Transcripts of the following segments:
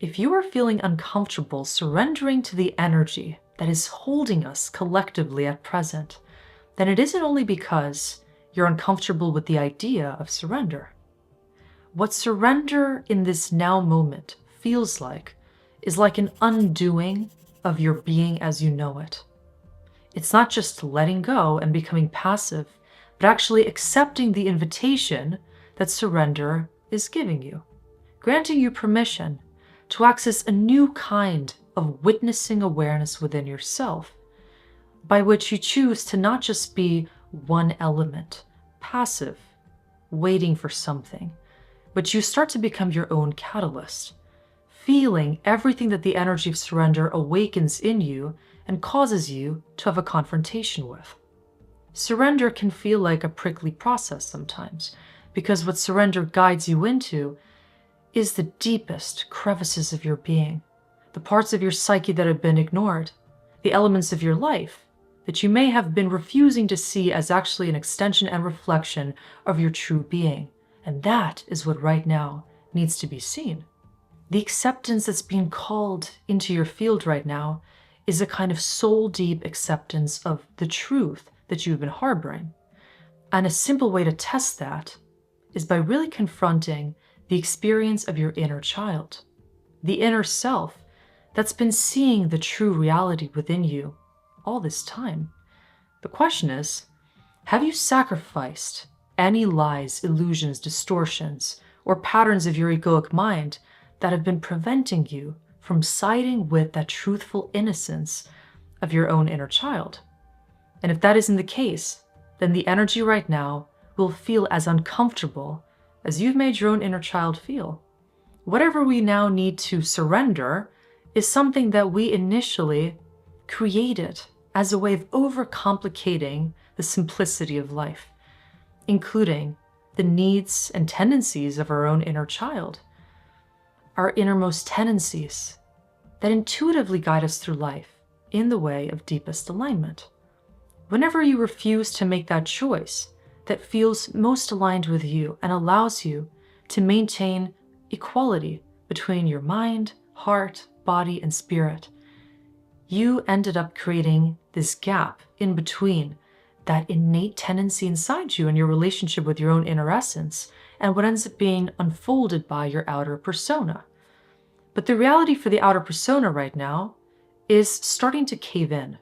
If you are feeling uncomfortable surrendering to the energy that is holding us collectively at present, then it isn't only because you're uncomfortable with the idea of surrender. What surrender in this now moment feels like is like an undoing of your being as you know it. It's not just letting go and becoming passive, but actually accepting the invitation that surrender is giving you, granting you permission to access a new kind of witnessing awareness within yourself, by which you choose to not just be one element, passive, waiting for something, but you start to become your own catalyst, feeling everything that the energy of surrender awakens in you and causes you to have a confrontation with. Surrender can feel like a prickly process sometimes, because what surrender guides you into is the deepest crevices of your being, the parts of your psyche that have been ignored, the elements of your life that you may have been refusing to see as actually an extension and reflection of your true being. And that is what right now needs to be seen. The acceptance that's being called into your field right now is a kind of soul-deep acceptance of the truth that you've been harboring. And a simple way to test that is by really confronting the experience of your inner child, the inner self that's been seeing the true reality within you all this time. The question is, have you sacrificed any lies, illusions, distortions, or patterns of your egoic mind that have been preventing you from siding with that truthful innocence of your own inner child? And if that isn't the case, then the energy right now will feel as uncomfortable as you've made your own inner child feel. Whatever we now need to surrender is something that we initially created as a way of overcomplicating the simplicity of life, including the needs and tendencies of our own inner child, our innermost tendencies that intuitively guide us through life in the way of deepest alignment. Whenever you refuse to make that choice that feels most aligned with you and allows you to maintain equality between your mind, heart, body, and spirit, you ended up creating this gap in between that innate tendency inside you and your relationship with your own inner essence and what ends up being unfolded by your outer persona. But the reality for the outer persona right now is starting to cave in.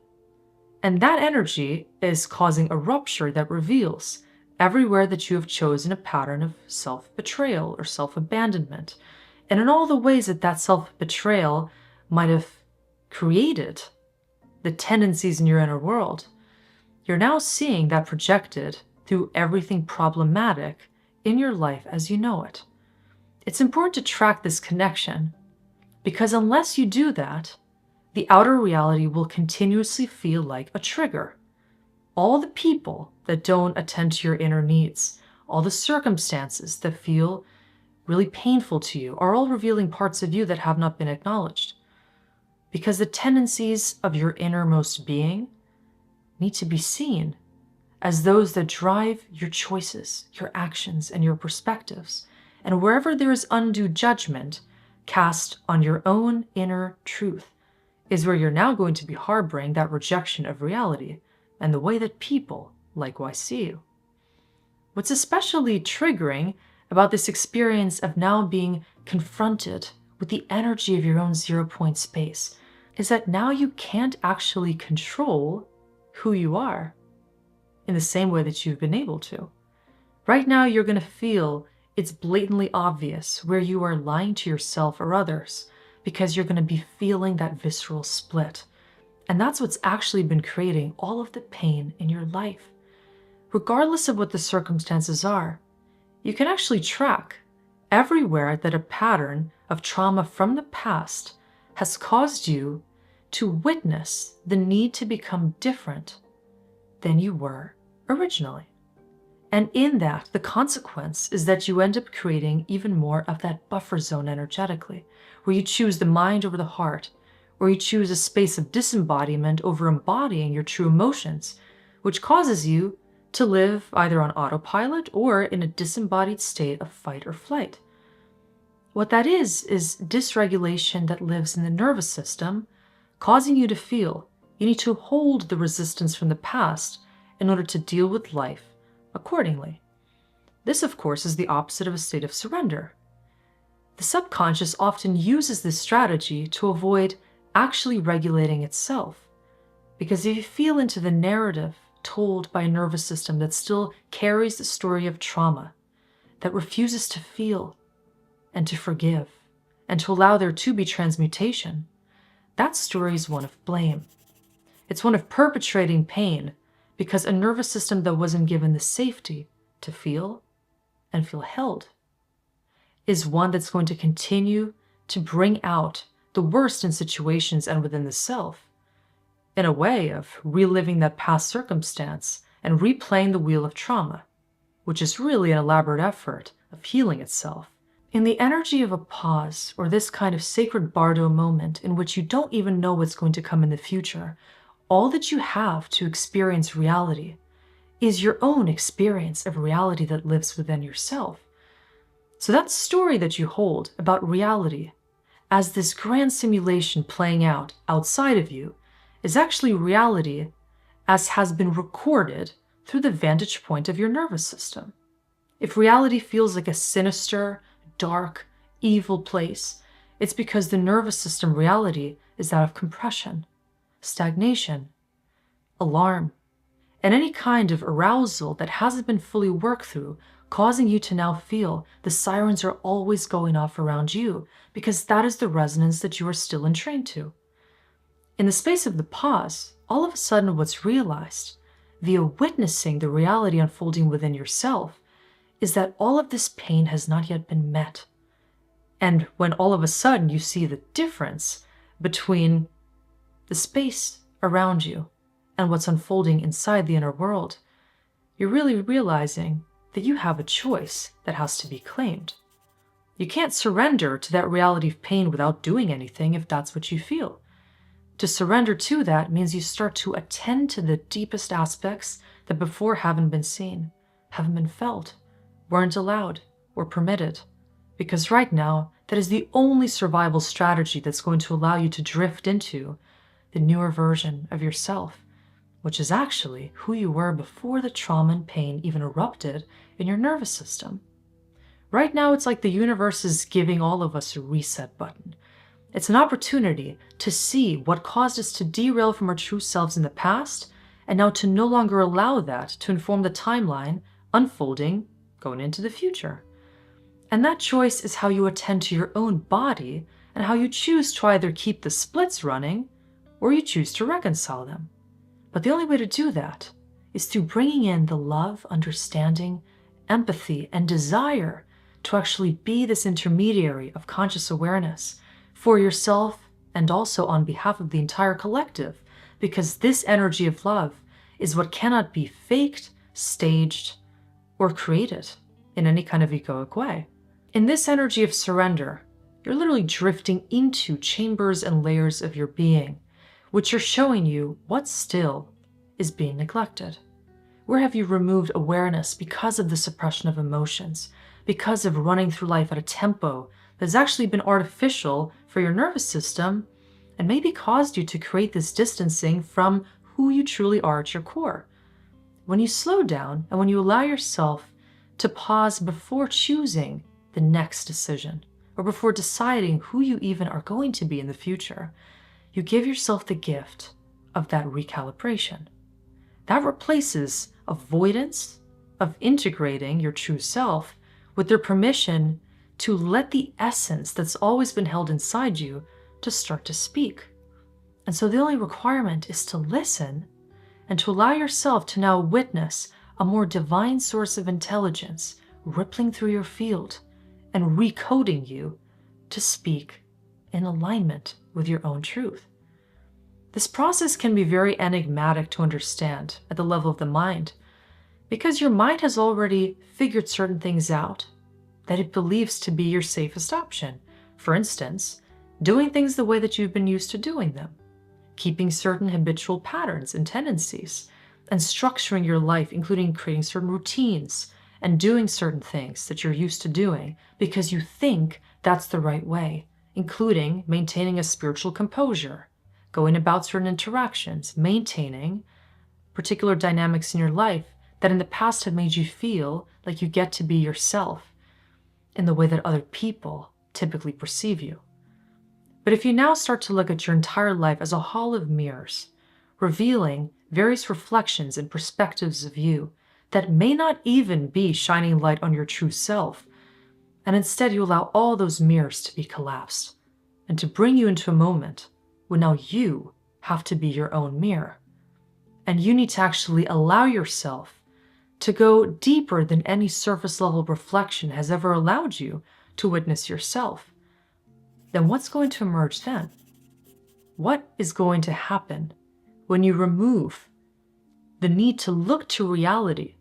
And that energy is causing a rupture that reveals everywhere that you have chosen a pattern of self-betrayal or self-abandonment. And in all the ways that that self-betrayal might have created the tendencies in your inner world, you're now seeing that projected through everything problematic in your life as you know it. It's important to track this connection, because unless you do that, the outer reality will continuously feel like a trigger. All the people that don't attend to your inner needs, all the circumstances that feel really painful to you, are all revealing parts of you that have not been acknowledged. Because the tendencies of your innermost being need to be seen as those that drive your choices, your actions, and your perspectives. And wherever there is undue judgment cast on your own inner truth is where you're now going to be harboring that rejection of reality and the way that people likewise see you. What's especially triggering about this experience of now being confronted with the energy of your own 0-point space is that now you can't actually control who you are in the same way that you've been able to. Right now, you're going to feel it's blatantly obvious where you are lying to yourself or others, because you're going to be feeling that visceral split. And that's what's actually been creating all of the pain in your life. Regardless of what the circumstances are, you can actually track everywhere that a pattern of trauma from the past has caused you to witness the need to become different than you were originally. And in that, the consequence is that you end up creating even more of that buffer zone energetically, where you choose the mind over the heart, or you choose a space of disembodiment over embodying your true emotions, which causes you to live either on autopilot or in a disembodied state of fight or flight. What that is dysregulation that lives in the nervous system, causing you to feel you need to hold the resistance from the past in order to deal with life accordingly. This, of course, is the opposite of a state of surrender. The subconscious often uses this strategy to avoid actually regulating itself. Because if you feel into the narrative told by a nervous system that still carries the story of trauma, that refuses to feel and to forgive, and to allow there to be transmutation, that story is one of blame. It's one of perpetrating pain because a nervous system that wasn't given the safety to feel and feel held is one that's going to continue to bring out the worst in situations and within the self, in a way of reliving that past circumstance and replaying the wheel of trauma, which is really an elaborate effort of healing itself. In the energy of a pause, or this kind of sacred bardo moment in which you don't even know what's going to come in the future, all that you have to experience reality is your own experience of reality that lives within yourself. So that story that you hold about reality as this grand simulation playing out outside of you is actually reality as has been recorded through the vantage point of your nervous system. If reality feels like a sinister, dark, evil place, it's because the nervous system reality is that of compression, stagnation, alarm, and any kind of arousal that hasn't been fully worked through, causing you to now feel the sirens are always going off around you because that is the resonance that you are still entrained to. In the space of the pause, all of a sudden what's realized, via witnessing the reality unfolding within yourself, is that all of this pain has not yet been met. And when all of a sudden you see the difference between the space around you and what's unfolding inside the inner world, you're really realizing that you have a choice that has to be claimed. You can't surrender to that reality of pain without doing anything if that's what you feel. To surrender to that means you start to attend to the deepest aspects that before haven't been seen, haven't been felt, weren't allowed or permitted. Because right now, that is the only survival strategy that's going to allow you to drift into the newer version of yourself, which is actually who you were before the trauma and pain even erupted in your nervous system. Right now, it's like the universe is giving all of us a reset button. It's an opportunity to see what caused us to derail from our true selves in the past, and now to no longer allow that to inform the timeline unfolding going into the future. And that choice is how you attend to your own body and how you choose to either keep the splits running or you choose to reconcile them. But the only way to do that is through bringing in the love, understanding, empathy, and desire to actually be this intermediary of conscious awareness for yourself and also on behalf of the entire collective, because this energy of love is what cannot be faked, staged, or created in any kind of egoic way. In this energy of surrender, you're literally drifting into chambers and layers of your being, which are showing you what still is being neglected. Where have you removed awareness because of the suppression of emotions, because of running through life at a tempo that's actually been artificial for your nervous system and maybe caused you to create this distancing from who you truly are at your core? When you slow down and when you allow yourself to pause before choosing the next decision or before deciding who you even are going to be in the future, you give yourself the gift of that recalibration. That replaces avoidance of integrating your true self with their permission to let the essence that's always been held inside you to start to speak. And so the only requirement is to listen and to allow yourself to now witness a more divine source of intelligence rippling through your field and recoding you to speak in alignment with your own truth. This process can be very enigmatic to understand at the level of the mind, because your mind has already figured certain things out that it believes to be your safest option. For instance, doing things the way that you've been used to doing them, keeping certain habitual patterns and tendencies, and structuring your life, including creating certain routines and doing certain things that you're used to doing because you think that's the right way, including maintaining a spiritual composure, going about certain interactions, maintaining particular dynamics in your life that in the past have made you feel like you get to be yourself in the way that other people typically perceive you. But if you now start to look at your entire life as a hall of mirrors, revealing various reflections and perspectives of you that may not even be shining light on your true self, and instead you allow all those mirrors to be collapsed and to bring you into a moment when now you have to be your own mirror. And you need to actually allow yourself to go deeper than any surface level reflection has ever allowed you to witness yourself. Then what's going to emerge then? What is going to happen when you remove the need to look to reality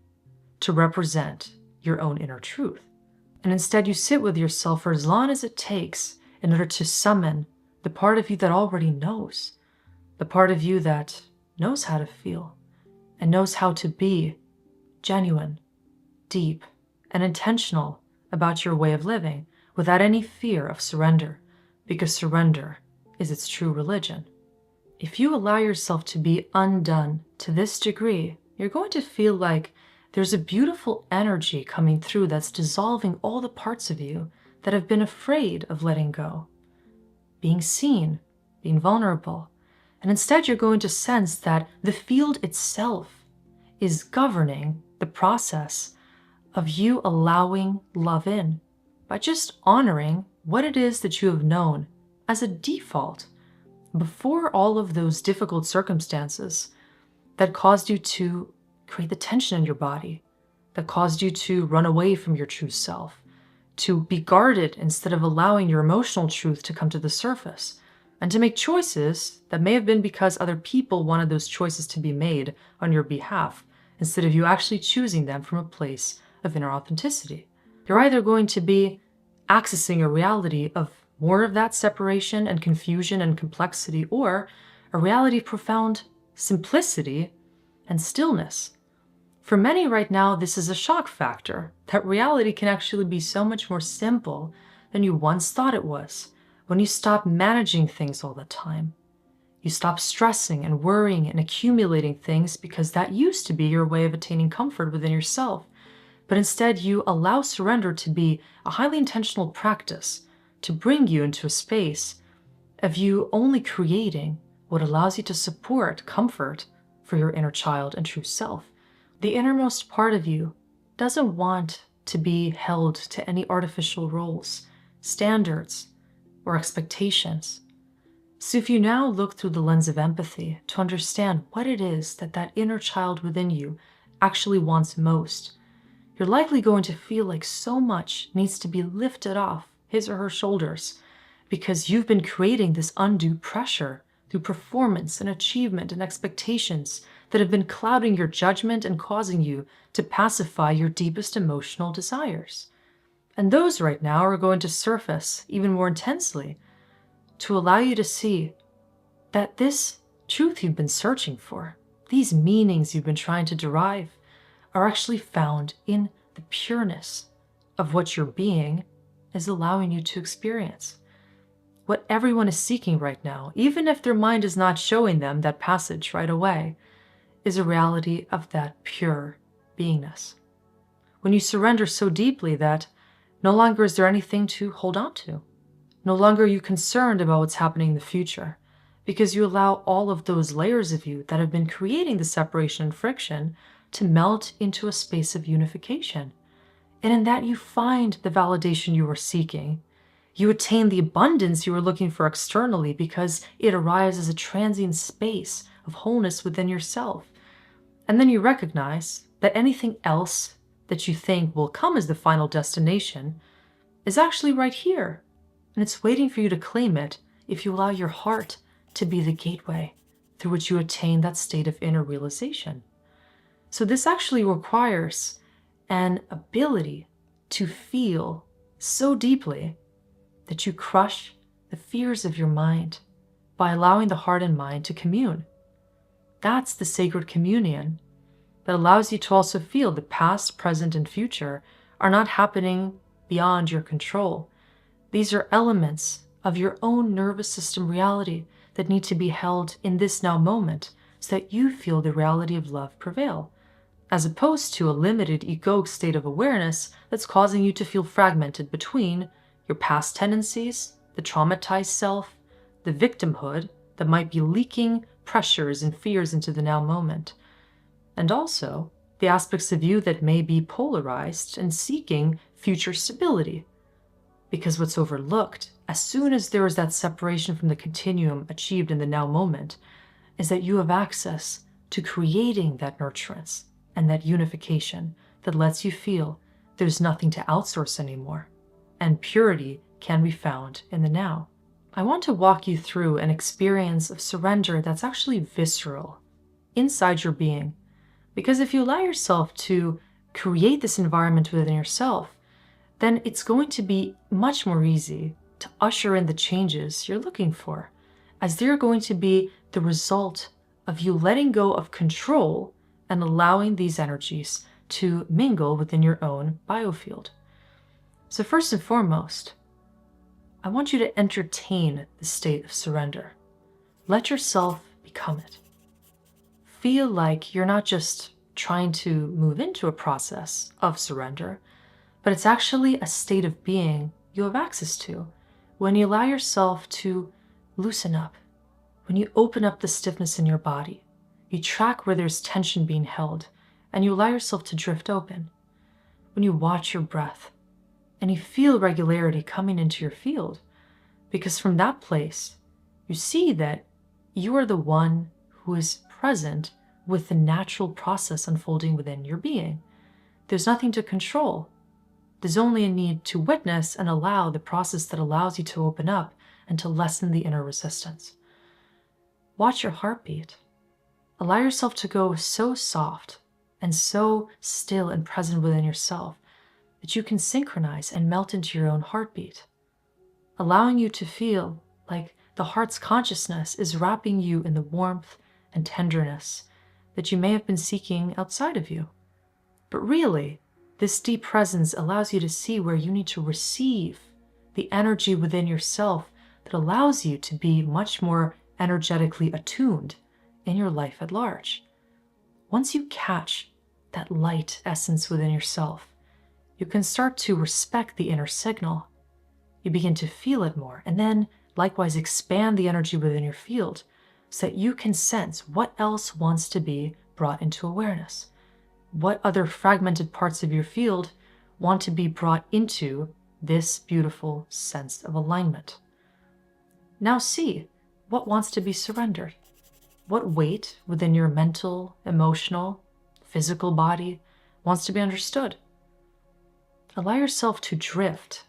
to represent your own inner truth? And instead you sit with yourself for as long as it takes in order to summon the part of you that already knows, the part of you that knows how to feel and knows how to be genuine, deep, and intentional about your way of living without any fear of surrender, because surrender is its true religion. If you allow yourself to be undone to this degree, you're going to feel like there's a beautiful energy coming through that's dissolving all the parts of you that have been afraid of letting go, being seen, being vulnerable. And instead you're going to sense that the field itself is governing the process of you allowing love in by just honoring what it is that you have known as a default before all of those difficult circumstances that caused you to create the tension in your body, that caused you to run away from your true self, to be guarded instead of allowing your emotional truth to come to the surface, and to make choices that may have been because other people wanted those choices to be made on your behalf, instead of you actually choosing them from a place of inner authenticity. You're either going to be accessing a reality of more of that separation and confusion and complexity, or a reality of profound simplicity and stillness. For many right now, this is a shock factor, that reality can actually be so much more simple than you once thought it was. When you stop managing things all the time, you stop stressing and worrying and accumulating things because that used to be your way of attaining comfort within yourself. But instead you allow surrender to be a highly intentional practice to bring you into a space of you only creating what allows you to support comfort for your inner child and true self. The innermost part of you doesn't want to be held to any artificial roles, standards, or expectations. So if you now look through the lens of empathy to understand what it is that that inner child within you actually wants most, you're likely going to feel like so much needs to be lifted off his or her shoulders because you've been creating this undue pressure through performance and achievement and expectations that have been clouding your judgment and causing you to pacify your deepest emotional desires. And those right now are going to surface even more intensely to allow you to see that this truth you've been searching for, these meanings you've been trying to derive, are actually found in the pureness of what your being is allowing you to experience. What everyone is seeking right now, even if their mind is not showing them that passage right away, is a reality of that pure beingness. When you surrender so deeply that no longer is there anything to hold on to, no longer are you concerned about what's happening in the future, because you allow all of those layers of you that have been creating the separation and friction to melt into a space of unification. And in that you find the validation you were seeking. You attain the abundance you were looking for externally because it arrives as a transient space of wholeness within yourself. And then you recognize that anything else that you think will come as the final destination is actually right here. And it's waiting for you to claim it if you allow your heart to be the gateway through which you attain that state of inner realization. So this actually requires an ability to feel so deeply that you crush the fears of your mind by allowing the heart and mind to commune. That's the sacred communion that allows you to also feel the past, present, and future are not happening beyond your control, These are elements of your own nervous system reality that need to be held in this now moment so that you feel the reality of love prevail, as opposed to a limited egoic state of awareness that's causing you to feel fragmented between your past tendencies, the traumatized self, the victimhood that might be leaking pressures and fears into the now moment, and also the aspects of you that may be polarized and seeking future stability. Because what's overlooked, as soon as there is that separation from the continuum achieved in the now moment, is that you have access to creating that nurturance and that unification that lets you feel there's nothing to outsource anymore, and purity can be found in the now. I want to walk you through an experience of surrender that's actually visceral, inside your being, because if you allow yourself to create this environment within yourself, then it's going to be much more easy to usher in the changes you're looking for, as they're going to be the result of you letting go of control and allowing these energies to mingle within your own biofield. So first and foremost, I want you to entertain the state of surrender. Let yourself become it. Feel like you're not just trying to move into a process of surrender, but it's actually a state of being you have access to when you allow yourself to loosen up, when you open up the stiffness in your body, you track where there's tension being held, and you allow yourself to drift open. When you watch your breath, and you feel regularity coming into your field, because from that place, you see that you are the one who is present with the natural process unfolding within your being. There's nothing to control. There's only a need to witness and allow the process that allows you to open up and to lessen the inner resistance. Watch your heartbeat. Allow yourself to go so soft and so still and present within yourself that you can synchronize and melt into your own heartbeat, allowing you to feel like the heart's consciousness is wrapping you in the warmth and tenderness that you may have been seeking outside of you. But really, this deep presence allows you to see where you need to receive the energy within yourself that allows you to be much more energetically attuned in your life at large. Once you catch that light essence within yourself, you can start to respect the inner signal. You begin to feel it more, and then likewise expand the energy within your field so that you can sense what else wants to be brought into awareness. What other fragmented parts of your field want to be brought into this beautiful sense of alignment. Now see what wants to be surrendered. What weight within your mental, emotional, physical body wants to be understood. Allow yourself to drift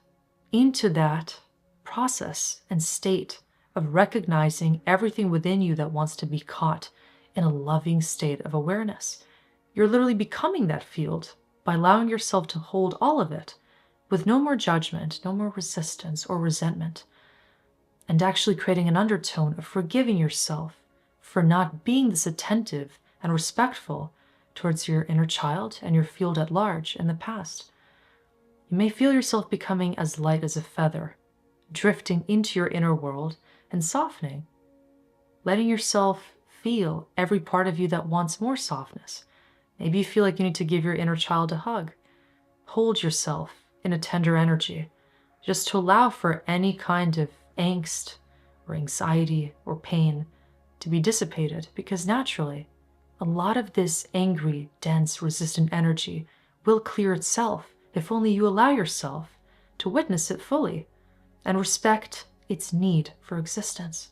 into that process and state of recognizing everything within you that wants to be caught in a loving state of awareness. You're literally becoming that field by allowing yourself to hold all of it with no more judgment, no more resistance or resentment, and actually creating an undertone of forgiving yourself for not being this attentive and respectful towards your inner child and your field at large in the past. You may feel yourself becoming as light as a feather, drifting into your inner world and softening, letting yourself feel every part of you that wants more softness. Maybe you feel like you need to give your inner child a hug. Hold yourself in a tender energy, just to allow for any kind of angst or anxiety or pain to be dissipated, because naturally, a lot of this angry, dense, resistant energy will clear itself if only you allow yourself to witness it fully and respect its need for existence.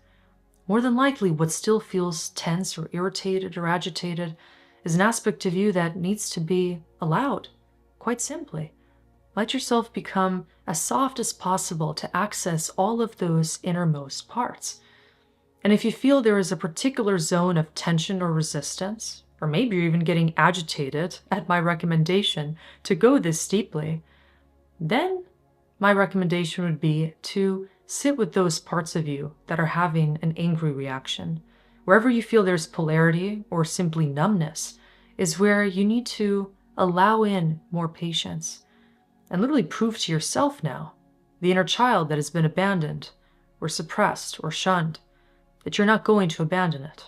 More than likely, what still feels tense or irritated or agitated is an aspect of you that needs to be allowed, quite simply. Let yourself become as soft as possible to access all of those innermost parts. And if you feel there is a particular zone of tension or resistance, or maybe you're even getting agitated at my recommendation to go this deeply, then my recommendation would be to sit with those parts of you that are having an angry reaction. Wherever you feel there's polarity or simply numbness is where you need to allow in more patience and literally prove to yourself now the inner child that has been abandoned or suppressed or shunned, that you're not going to abandon it.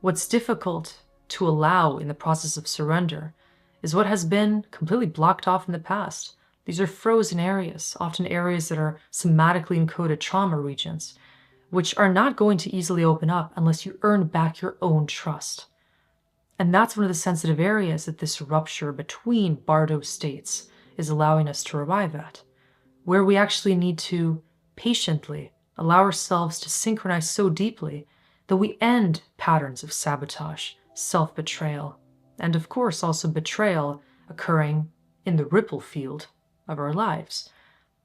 What's difficult to allow in the process of surrender is what has been completely blocked off in the past. These are frozen areas, often areas that are somatically encoded trauma regions, which are not going to easily open up unless you earn back your own trust. And that's one of the sensitive areas that this rupture between bardo states is allowing us to arrive at, where we actually need to patiently allow ourselves to synchronize so deeply that we end patterns of sabotage, self-betrayal, and of course also betrayal occurring in the ripple field of our lives.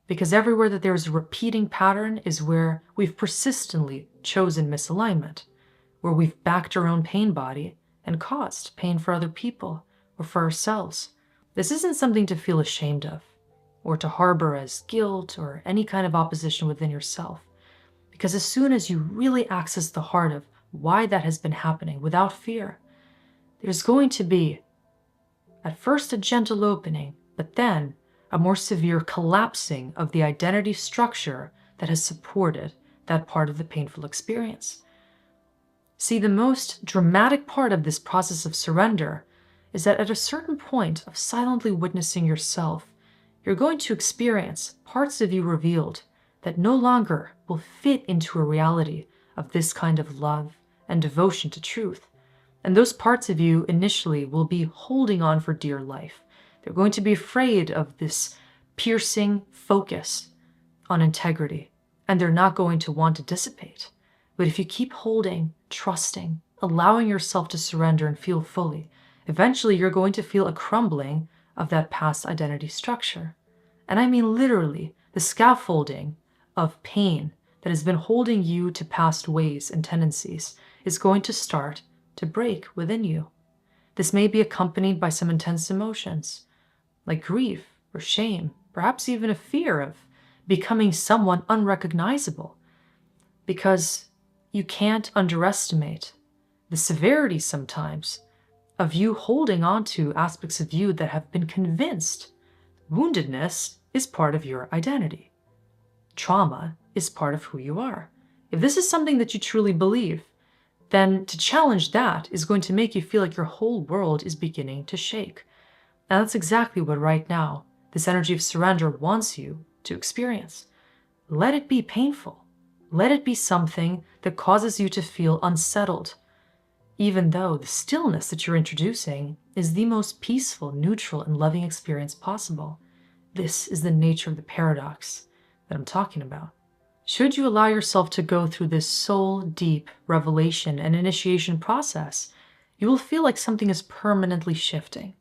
Because everywhere that there is a repeating pattern is where we've persistently chosen misalignment, where we've backed our own pain body and caused pain for other people or for ourselves. This isn't something to feel ashamed of or to harbor as guilt or any kind of opposition within yourself. Because as soon as you really access the heart of why that has been happening without fear, there's going to be, at first, a gentle opening, but then a more severe collapsing of the identity structure that has supported that part of the painful experience. See, the most dramatic part of this process of surrender is that at a certain point of silently witnessing yourself, you're going to experience parts of you revealed that no longer will fit into a reality of this kind of love and devotion to truth. And those parts of you initially will be holding on for dear life. They're going to be afraid of this piercing focus on integrity, and they're not going to want to dissipate. But if you keep holding, trusting, allowing yourself to surrender and feel fully, eventually you're going to feel a crumbling of that past identity structure. And I mean literally the scaffolding of pain that has been holding you to past ways and tendencies is going to start to break within you. This may be accompanied by some intense emotions, like grief or shame, perhaps even a fear of becoming someone unrecognizable, because you can't underestimate the severity sometimes of you holding on to aspects of you that have been convinced woundedness is part of your identity. Trauma is part of who you are. If this is something that you truly believe, then to challenge that is going to make you feel like your whole world is beginning to shake. And that's exactly what right now this energy of surrender wants you to experience. Let it be painful. Let it be something that causes you to feel unsettled, even though the stillness that you're introducing is the most peaceful, neutral, and loving experience possible. This is the nature of the paradox that I'm talking about. Should you allow yourself to go through this soul-deep revelation and initiation process, you will feel like something is permanently shifting,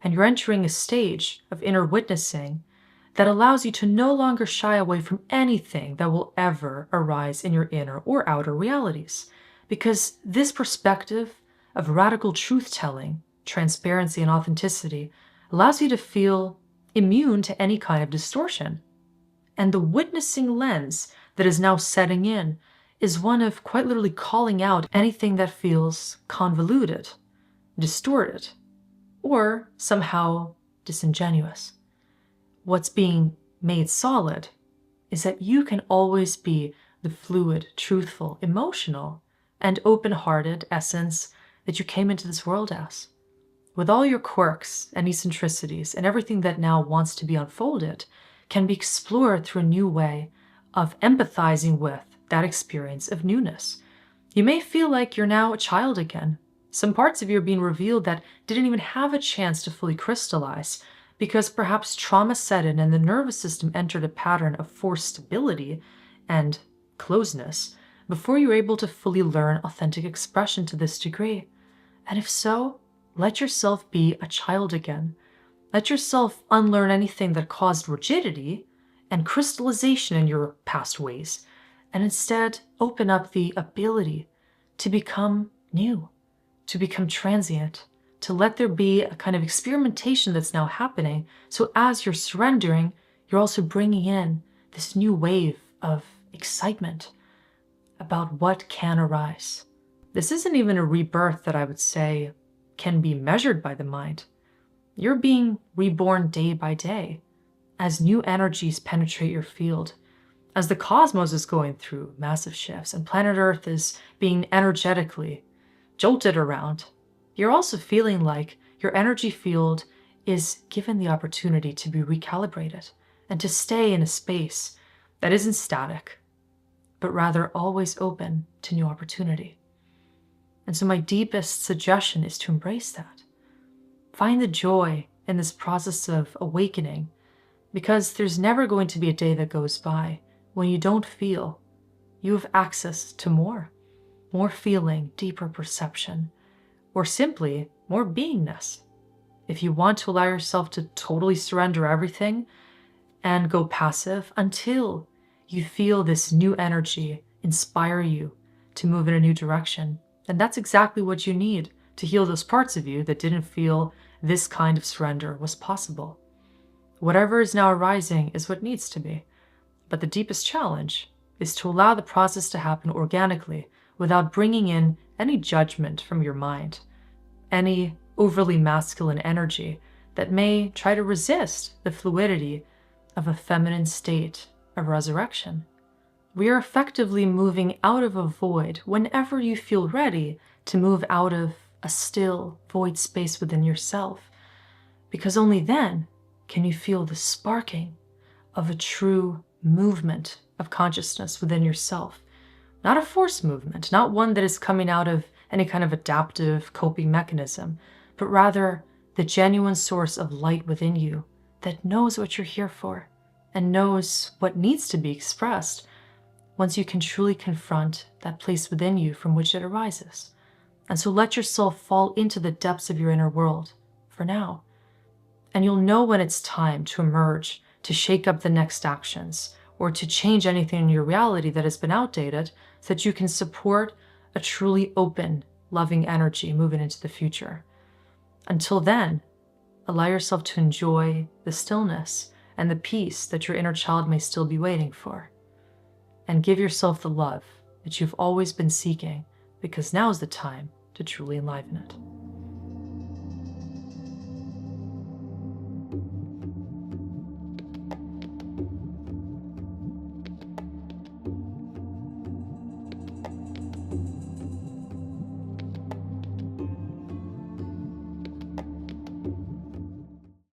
and you're entering a stage of inner witnessing that allows you to no longer shy away from anything that will ever arise in your inner or outer realities. Because this perspective of radical truth-telling, transparency, and authenticity allows you to feel immune to any kind of distortion. And the witnessing lens that is now setting in is one of quite literally calling out anything that feels convoluted, distorted, or somehow disingenuous. What's being made solid is that you can always be the fluid, truthful, emotional, and open-hearted essence that you came into this world as. With all your quirks and eccentricities and everything that now wants to be unfolded can be explored through a new way of empathizing with that experience of newness. You may feel like you're now a child again. Some parts of you are being revealed that didn't even have a chance to fully crystallize because perhaps trauma set in and the nervous system entered a pattern of forced stability and closeness before you were able to fully learn authentic expression to this degree. And if so, let yourself be a child again. Let yourself unlearn anything that caused rigidity and crystallization in your past ways, and instead open up the ability to become new, to become transient, to let there be a kind of experimentation that's now happening. So as you're surrendering, you're also bringing in this new wave of excitement about what can arise. This isn't even a rebirth that I would say can be measured by the mind. You're being reborn day by day. as new energies penetrate your field, as the cosmos is going through massive shifts and planet Earth is being energetically jolted around, you're also feeling like your energy field is given the opportunity to be recalibrated and to stay in a space that isn't static, but rather always open to new opportunity. And so my deepest suggestion is to embrace that. Find the joy in this process of awakening, because there's never going to be a day that goes by when you don't feel you have access to more feeling, deeper perception, or simply more beingness. If you want to allow yourself to totally surrender everything and go passive until you feel this new energy inspire you to move in a new direction, then that's exactly what you need to heal those parts of you that didn't feel this kind of surrender was possible. Whatever is now arising is what needs to be. But the deepest challenge is to allow the process to happen organically without bringing in any judgment from your mind, any overly masculine energy that may try to resist the fluidity of a feminine state of resurrection. We are effectively moving out of a void whenever you feel ready to move out of a still, void space within yourself, because only then can you feel the sparking of a true movement of consciousness within yourself. Not a forced movement, not one that is coming out of any kind of adaptive coping mechanism, but rather the genuine source of light within you that knows what you're here for and knows what needs to be expressed once you can truly confront that place within you from which it arises. And so let yourself fall into the depths of your inner world for now. And you'll know when it's time to emerge, to shake up the next actions, or to change anything in your reality that has been outdated so that you can support a truly open, loving energy moving into the future. Until then, allow yourself to enjoy the stillness and the peace that your inner child may still be waiting for. And give yourself the love that you've always been seeking, because now is the time to truly enliven it.